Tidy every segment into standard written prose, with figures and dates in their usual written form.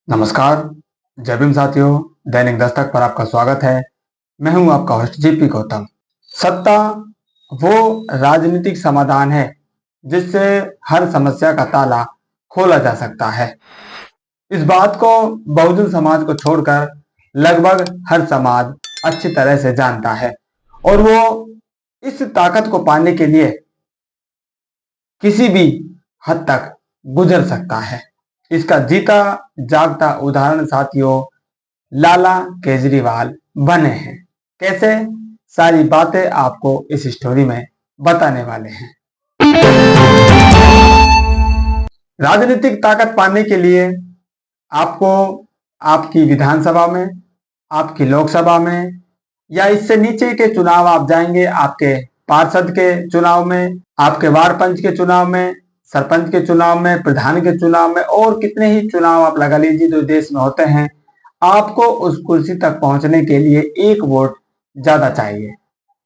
नमस्कार। जय भीम साथियों, दैनिक दस्तक पर आपका स्वागत है। मैं हूं आपका होस्ट जेपी गौतम। सत्ता वो राजनीतिक समाधान है जिससे हर समस्या का ताला खोला जा सकता है। इस बात को बहुजन समाज को छोड़कर लगभग हर समाज अच्छी तरह से जानता है और वो इस ताकत को पाने के लिए किसी भी हद तक गुजर सकता है। इसका जीता जागता उदाहरण साथियों लाला केजरीवाल बने हैं। कैसे, सारी बातें आपको इस स्टोरी में बताने वाले हैं। राजनीतिक ताकत पाने के लिए आपको आपकी विधानसभा में, आपकी लोकसभा में या इससे नीचे के चुनाव आप जाएंगे, आपके पार्षद के चुनाव में, आपके वार्ड पंच के चुनाव में, सरपंच के चुनाव में, प्रधान के चुनाव में और कितने ही चुनाव आप लगा लीजिए जो देश में होते हैं। आपको उस कुर्सी तक पहुंचने के लिए एक वोट ज्यादा चाहिए,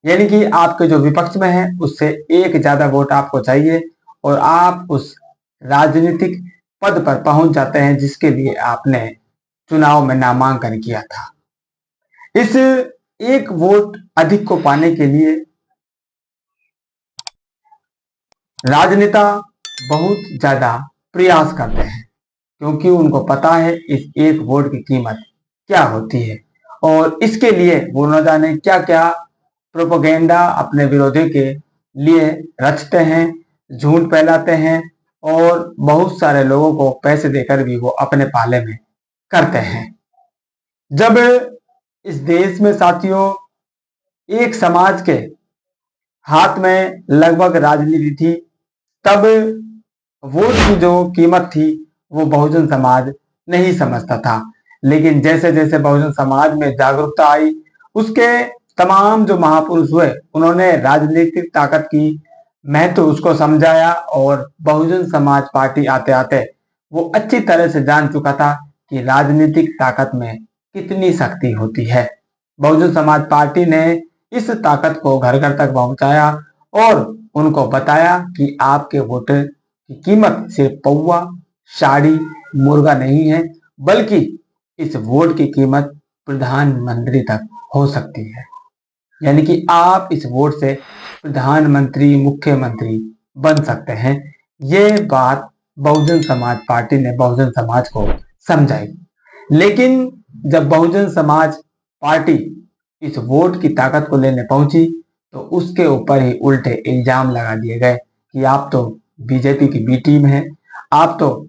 यानी कि आपके जो विपक्ष में है उससे एक ज्यादा वोट आपको चाहिए और आप उस राजनीतिक पद पर पहुंच जाते हैं जिसके लिए आपने चुनाव में नामांकन किया था। इस एक वोट अधिक को पाने के लिए राजनेता बहुत ज्यादा प्रयास करते हैं क्योंकि उनको पता है इस एक वोट की कीमत क्या होती है और इसके लिए वो न जाने क्या क्या प्रोपेगेंडा अपने विरोधी के लिए रचते हैं, झूठ फैलाते हैं और बहुत सारे लोगों को पैसे देकर भी वो अपने पाले में करते हैं। जब इस देश में साथियों एक समाज के हाथ में लगभग राजनीति थी, तब वोट की जो कीमत थी वो बहुजन समाज नहीं समझता था। लेकिन जैसे जैसे बहुजन समाज में जागरूकता आई, उसके तमाम जो महापुरुष हुए उन्होंने राजनीतिक ताकत की महत्व उसको समझाया और बहुजन समाज पार्टी आते आते वो अच्छी तरह से जान चुका था कि राजनीतिक ताकत में कितनी शक्ति होती है। बहुजन समाज पार्टी ने इस ताकत को घर घर तक पहुंचाया और उनको बताया कि आपके वोट की कीमत सिर्फ पौवा, साड़ी, मुर्गा नहीं है, बल्कि इस वोट की कीमत प्रधानमंत्री तक हो सकती है। यानी कि आप इस वोट से प्रधानमंत्री, मुख्यमंत्री बन सकते हैं। ये बात बहुजन समाज पार्टी ने बहुजन समाज को समझाई। लेकिन जब बहुजन समाज पार्टी इस वोट की ताकत को लेने पहुंची तो उसके ऊपर ही उल्टे इल्जाम लगा दिए गए कि आप तो बीजेपी की बी टीम है, आप तो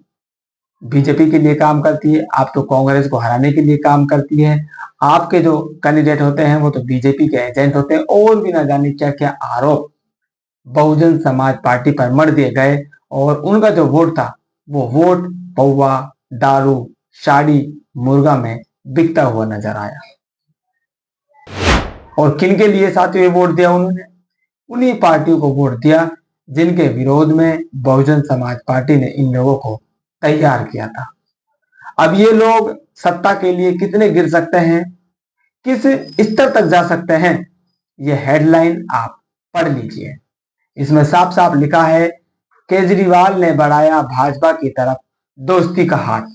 बीजेपी के लिए काम करती है, आप तो कांग्रेस को हराने के लिए काम करती है, आपके जो कैंडिडेट होते हैं वो तो बीजेपी के एजेंट होते हैं और भी ना जाने क्या क्या आरोप बहुजन समाज पार्टी पर मढ़ दिए गए और उनका जो वोट था वो वोट पौवा, दारू, साड़ी, मुर्गा में बिकता हुआ नजर आया। और किन के लिए साथियों ये वोट दिया उन्होंने? उन्हीं पार्टियों को वोट दिया जिनके विरोध में बहुजन समाज पार्टी ने इन लोगों को तैयार किया था। अब ये लोग सत्ता के लिए कितने गिर सकते हैं, किस स्तर तक जा सकते हैं, ये हेडलाइन आप पढ़ लीजिए। इसमें साफ साफ लिखा है, केजरीवाल ने बढ़ाया भाजपा की तरफ दोस्ती का हाथ,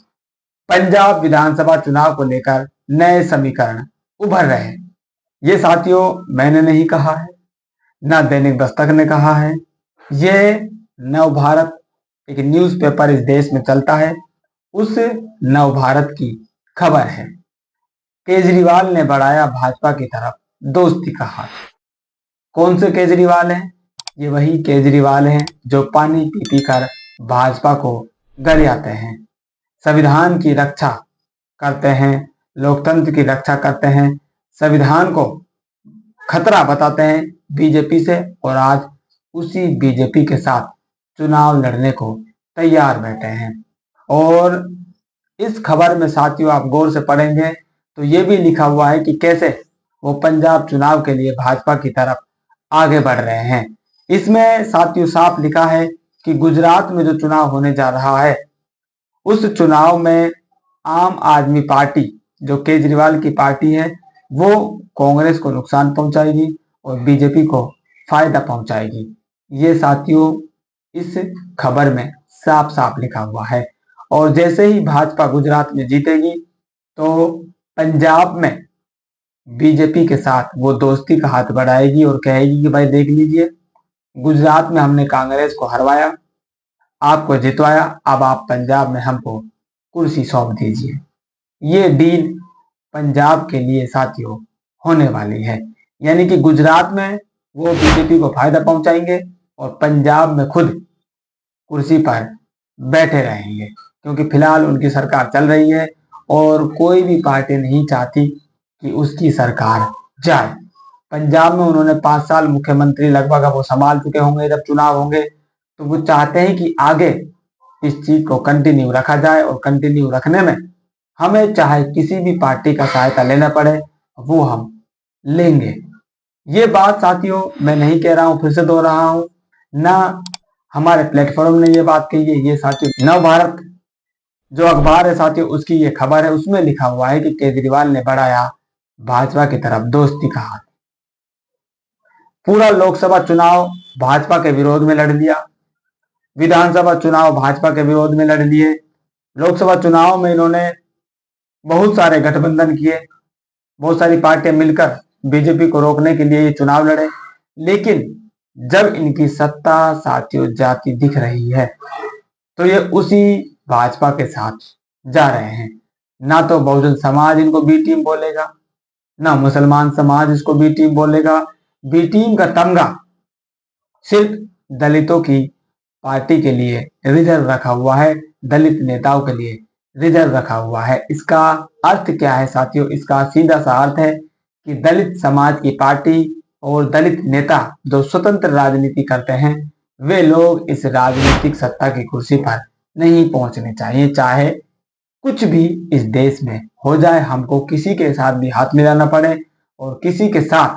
पंजाब विधानसभा चुनाव को लेकर नए समीकरण उभर रहे। ये साथियों मैंने नहीं कहा है, ना दैनिक दस्तक ने कहा है, ये नव भारत एक न्यूज़पेपर इस देश में चलता है, उस नव भारत की खबर है। केजरीवाल ने बढ़ाया भाजपा की तरफ दोस्ती का हाथ। कौन से केजरीवाल हैं? ये वही केजरीवाल हैं जो पानी पी पी कर भाजपा को गरियाते हैं, संविधान की रक्षा करते हैं, लोकतंत्र की रक्षा करते हैं, संविधान को खतरा बताते हैं बीजेपी से और आज उसी बीजेपी के साथ चुनाव लड़ने को तैयार बैठे हैं। और इस खबर में साथियों आप गौर से पढ़ेंगे तो ये भी लिखा हुआ है कि कैसे वो पंजाब चुनाव के लिए भाजपा की तरफ आगे बढ़ रहे हैं। इसमें साथियों साफ लिखा है कि गुजरात में जो चुनाव होने जा रहा है उस चुनाव में आम आदमी पार्टी जो केजरीवाल की पार्टी है वो कांग्रेस को नुकसान पहुंचाएगी और बीजेपी को फायदा पहुंचाएगी। ये साथियों इस खबर में साफ साफ लिखा हुआ है और जैसे ही भाजपा गुजरात में जीतेगी तो पंजाब में बीजेपी के साथ वो दोस्ती का हाथ बढ़ाएगी और कहेगी कि भाई देख लीजिए, गुजरात में हमने कांग्रेस को हरवाया, आपको जितवाया, अब आप पंजाब में हमको कुर्सी सौंप दीजिए। ये डील पंजाब के लिए साथियों होने वाली है। यानी कि गुजरात में वो बीजेपी को फायदा पहुंचाएंगे और पंजाब में खुद कुर्सी पर बैठे रहेंगे, क्योंकि फिलहाल उनकी सरकार चल रही है और कोई भी पार्टी नहीं चाहती कि उसकी सरकार जाए। पंजाब में उन्होंने 5 साल मुख्यमंत्री लगभग वो संभाल चुके होंगे। जब चुनाव होंगे तो वो चाहते हैं कि आगे इस चीज को कंटिन्यू रखा जाए और कंटिन्यू रखने में हमें चाहे किसी भी पार्टी का सहायता लेना पड़े वो हम लेंगे। ये बात साथियों मैं नहीं कह रहा हूं, फिर से दोहरा रहा हूं, ना हमारे प्लेटफॉर्म ने ये बात कही है, ये साथियों नव भारत जो अखबार है साथियों उसकी ये खबर है, उसमें लिखा हुआ है कि केजरीवाल ने बढ़ाया भाजपा की तरफ दोस्ती का हाथ। पूरा लोकसभा चुनाव भाजपा के विरोध में लड़ लिया, विधानसभा चुनाव भाजपा के विरोध में लड़ लिए, लोकसभा चुनाव में इन्होंने बहुत सारे गठबंधन किए, बहुत सारी पार्टियां मिलकर बीजेपी को रोकने के लिए ये चुनाव लड़े। लेकिन जब इनकी सत्ता साथियों जाती दिख रही है तो ये उसी भाजपा के साथ जा रहे हैं। ना तो बहुजन समाज इनको बी टीम बोलेगा, ना मुसलमान समाज इसको बी टीम बोलेगा। बी टीम का तमगा सिर्फ दलितों की पार्टी के लिए रिजर्व रखा हुआ है, दलित नेताओं के लिए रिजर्व रखा हुआ है। इसका अर्थ क्या है साथियों? इसका सीधा सा अर्थ है कि दलित समाज की पार्टी और दलित नेता जो स्वतंत्र राजनीति करते हैं वे लोग इस राजनीतिक सत्ता की कुर्सी पर नहीं पहुंचने चाहिए। चाहे कुछ भी इस देश में हो जाए, हमको किसी के साथ भी हाथ मिलाना पड़े और किसी के साथ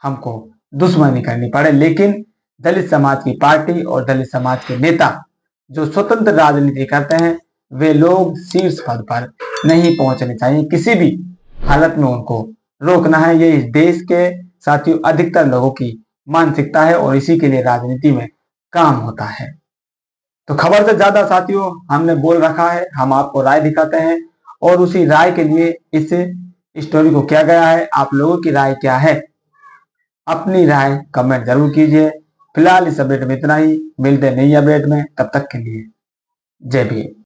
हमको दुश्मनी करनी पड़े, लेकिन दलित समाज की पार्टी और दलित समाज के नेता जो स्वतंत्र राजनीति करते हैं वे लोग शीर्ष पद पर नहीं पहुंचने चाहिए। किसी भी हालत में उनको रोकना है। ये इस देश के साथियों अधिकतर लोगों की मानसिकता है और इसी के लिए राजनीति में काम होता है। तो खबर से ज्यादा साथियों हमने बोल रखा है, हम आपको राय दिखाते हैं और उसी राय के लिए इस स्टोरी को किया गया है। आप लोगों की राय क्या है? अपनी राय कमेंट जरूर कीजिए। फिलहाल इस अपडेट में इतना ही, मिलते हैं नई अपडेट में, तब तक के लिए जय भीम।